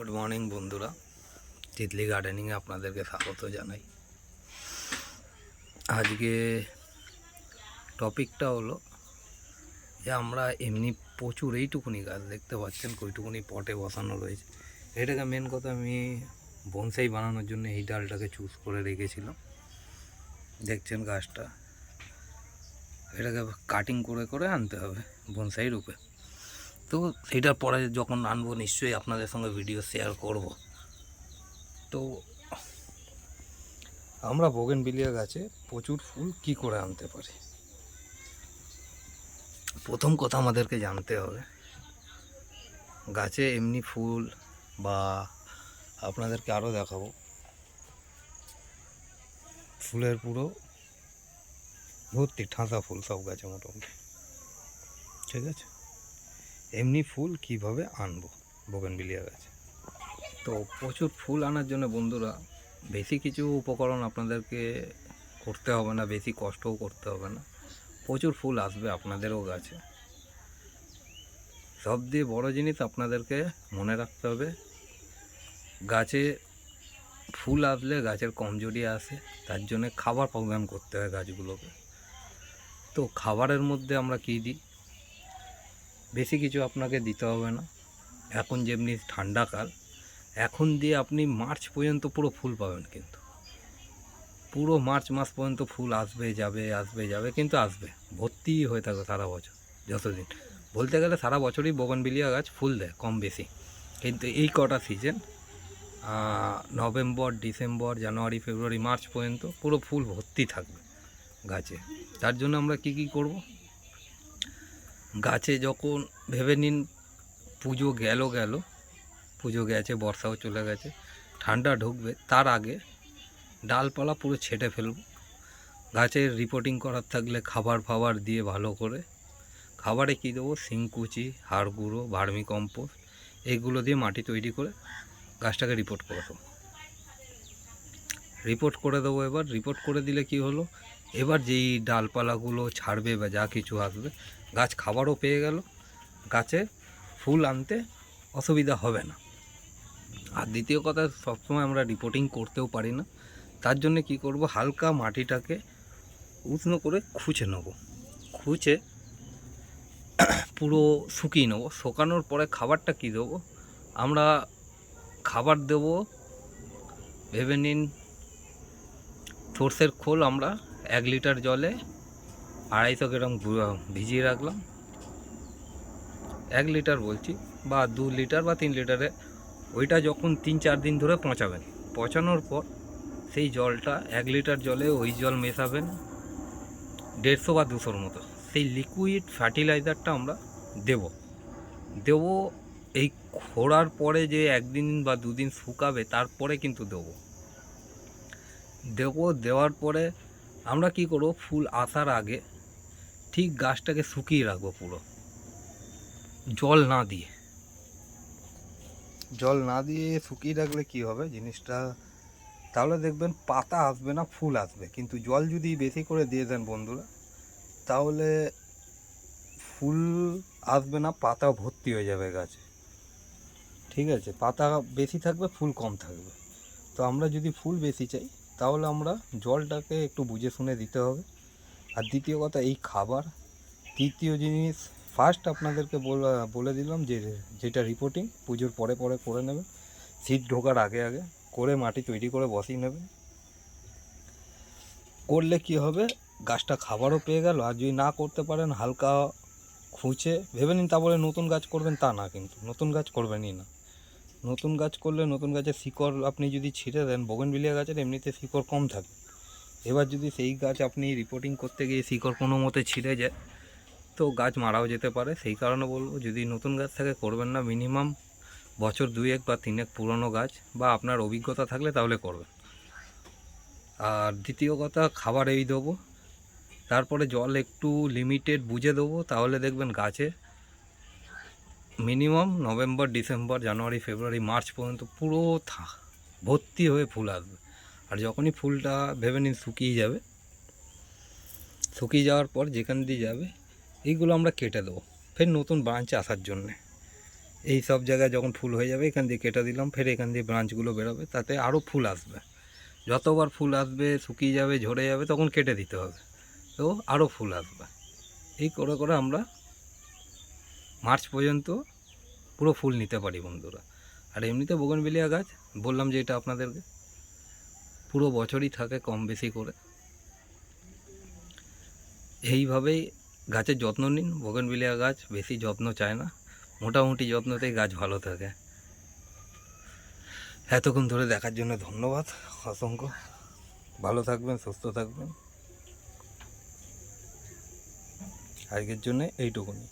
Good morning বন্ধুরা, তিতলি গার্ডেনিংয়ে আপনাদেরকে স্বাগত জানাই। আজকে টপিকটা হলো যে আমরা এমনি প্রচুর এইটুকুনি গাছ দেখতে পাচ্ছেন, কইটুকুনি পটে বসানো রয়েছে। এটাকে মেন কথা আমি বনসাই বানানোর জন্য এই ডালটাকে চুজ করে রেখেছিলাম। দেখছেন গাছটা, এটাকে কাটিং করে করে আনতে হবে বনসাই রূপে। তো সেটার পরে যখন আনবো নিশ্চয়ই আপনাদের সঙ্গে ভিডিও শেয়ার করব। তো আমরা বোগেনভিলিয়া গাছে প্রচুর ফুল কি করে আনতে পারি, প্রথম কথা আমাদেরকে জানতে হবে গাছে এমনি ফুল, বা আপনাদেরকে আরও দেখাবো ফুলের পুরো ভর্তি ঠাঁসা ফুল সব গাছে মোটামুটি। ঠিক আছে, এমনি ফুল কিভাবে আনবো বোগেনভিলিয়া গাছে। তো প্রচুর ফুল আনার জন্য বন্ধুরা বেশি কিছু উপকরণ আপনাদেরকে করতে হবে না, বেশি কষ্টও করতে হবে না, প্রচুর ফুল আসবে আপনাদেরও গাছে। সব দিয়ে বড় জিনিস আপনাদেরকে মনে রাখতে হবে, গাছে ফুল আসলে গাছের কমজোরি আসে, তার জন্য খাবার প্রদান করতে হয় গাছগুলোকে। তো খাবারের মধ্যে আমরা কী দিই, বেশি কিছু আপনাকে দিতে হবে না। এখন যেমনি ঠান্ডাকাল, এখন দিয়ে আপনি মার্চ পর্যন্ত পুরো ফুল পাবেন, কিন্তু পুরো মার্চ মাস পর্যন্ত ফুল আসবে যাবে আসবে যাবে, কিন্তু আসবে, ভর্তি হয়ে থাকবে সারা বছর। যতদিন বলতে গেলে সারা বছরই বোগেনভিলিয়া গাছ ফুল দেয় কম বেশি, কিন্তু এই কটা সিজন নভেম্বর, ডিসেম্বর, জানুয়ারি, ফেব্রুয়ারি, মার্চ পর্যন্ত পুরো ফুল ভর্তি থাকবে গাছে। তার জন্য আমরা কি করব, গাছে যখন ভেবে নিন পুজো গেল, পুজো গেছে, বর্ষাও চলে গেছে, ঠান্ডা ঢুকবে, তার আগে ডালপালা পুরো ছেটে ফেলব। গাছের রিপোর্টিং করার থাকলে খাবার দিয়ে ভালো করে, খাবারে কী দেবো, শিংকুচি, হাড় গুঁড়ো, ভার্মি কম্পোস্ট, এইগুলো দিয়ে মাটি তৈরি করে গাছটাকে রিপোর্ট করে দেবো। এবার রিপোর্ট করে দিলে কি হলো, এবার যেই ডালপালাগুলো ছাড়বে বা যা কিছু আসবে, গাছ খাবারও পেয়ে গেল, গাছে ফুল আনতে অসুবিধা হবে না। আর দ্বিতীয় কথা, সবসময় আমরা রিপোর্টিং করতেও পারি না, তার জন্য কি করব, হালকা মাটিটাকে উষ্ণ করে খুঁচে নেব, খুঁচে পুরো শুকিয়ে নেব। শুকানোর পরে খাবারটা কি দেবো, আমরা খাবার দেব, ভেবে নিন সর্ষের খোল আমরা 1 লিটার জলে 250 গ্রাম ভিজিয়ে রাখলাম। 1 লিটার বলছি, বা 2 লিটার বা 3 লিটারে, ওইটা যখন 3-4 দিন ধরে পচাবেন, পচানোর পর সেই জলটা 1 লিটার জলে ওই জল মেশাবেন 150 বা 200 মতো, সেই লিকুইড ফার্টিলাইজারটা আমরা দেব। এই খোঁড়ার পরে যে 1 দিন বা 2 দিন শুকাবে, তারপরে কিন্তু দেওয়ার পরে আমরা কি করব, ফুল আসার আগে ঠিক গাছটাকে শুকিয়ে রাখবো পুরো, জল না দিয়ে শুকিয়ে রাখলে কি হবে জিনিসটা, তাহলে দেখবেন পাতা আসবে না, ফুল আসবে। কিন্তু জল যদি বেশি করে দিয়ে দেন বন্ধুরা, তাহলে ফুল আসবে না, পাতা ভর্তি হয়ে যাবে গাছে। ঠিক আছে, পাতা বেশি থাকবে, ফুল কম থাকবে। তো আমরা যদি ফুল বেশি চাই, তাহলে আমরা জলটাকে একটু বুঝে শুনে দিতে হবে। আর দ্বিতীয় কথা, এই খাবার। তৃতীয় জিনিস, ফার্স্ট আপনাদেরকে বলে দিলাম যে যেটা রিপোর্টিং পুজোর পরে করে নেবেন, শীত ঢোকার আগে করে মাটি তৈরি করে বসিয়ে নেবেন। করলে কি হবে, গাছটা খাবারও পেয়ে গেল। আর যদি না করতে পারেন, হালকা খুঁচে ভেবে নিন, তারপরে নতুন গাছ করবেন তা না, কিন্তু নতুন গাছ করবেনই না। নতুন গাছ করলে নতুন গাছের শিকড় আপনি যদি ছিঁড়ে দেন, বোগেনভিলিয়া গাছের এমনিতে শিকড় কম থাকে, এবার যদি সেই গাছ আপনি রিপোর্টিং করতে গিয়ে শিকড় কোনো মতে ছিঁড়ে যায়, তো গাছ মারাও যেতে পারে। সেই কারণে বলবো, যদি নতুন গাছ থাকে করবেন না, মিনিমাম বছর 2-1 বা 3 পুরনো গাছ বা আপনার অভিজ্ঞতা থাকলে তাহলে করবেন। আর দ্বিতীয় কথা, খাবার এই দেবো, তারপরে জল একটু লিমিটেড বুঝে দেবো, তাহলে দেখবেন গাছে মিনিমাম নভেম্বর, ডিসেম্বর, জানুয়ারি, ফেব্রুয়ারি, মার্চ পর্যন্ত পুরো ভর্তি হয়ে ফুল আসবে। আর যখনই ফুলটা ভেবে নিন শুকিয়ে যাওয়ার পর যেখান দিয়ে যাবে, এইগুলো আমরা কেটে দেবো ফের নতুন ব্রাঞ্চে আসার জন্যে। এই সব জায়গায় যখন ফুল হয়ে যাবে এখান দিয়ে কেটে দিলাম, ফের এখান দিয়ে ব্রাঞ্চগুলো বেরোবে, তাতে আরও ফুল আসবে। যতবার ফুল আসবে, শুকিয়ে যাবে, ঝরে যাবে, তখন কেটে দিতে হবে, তো আরও ফুল আসবে। এই করে করে আমরা মার্চ পর্যন্ত পুরো ফুল নিতে পারি বন্ধুরা। আর এমনিতে বোগনভেলিয়া গাছ বললাম যে এটা আপনাদেরকে পুরো বছরই থাকে কম বেশি করে। এইভাবেই গাছের যত্ন নিন। বোগনভেলিয়া গাছ বেশি যত্ন চায় না, মোটামুটি যত্নতেই গাছ ভালো থাকে। এতক্ষণ ধরে দেখার জন্য ধন্যবাদ অসংখ্য। ভালো থাকবেন, সুস্থ থাকবেন। আজকের জন্য এইটুকুনি।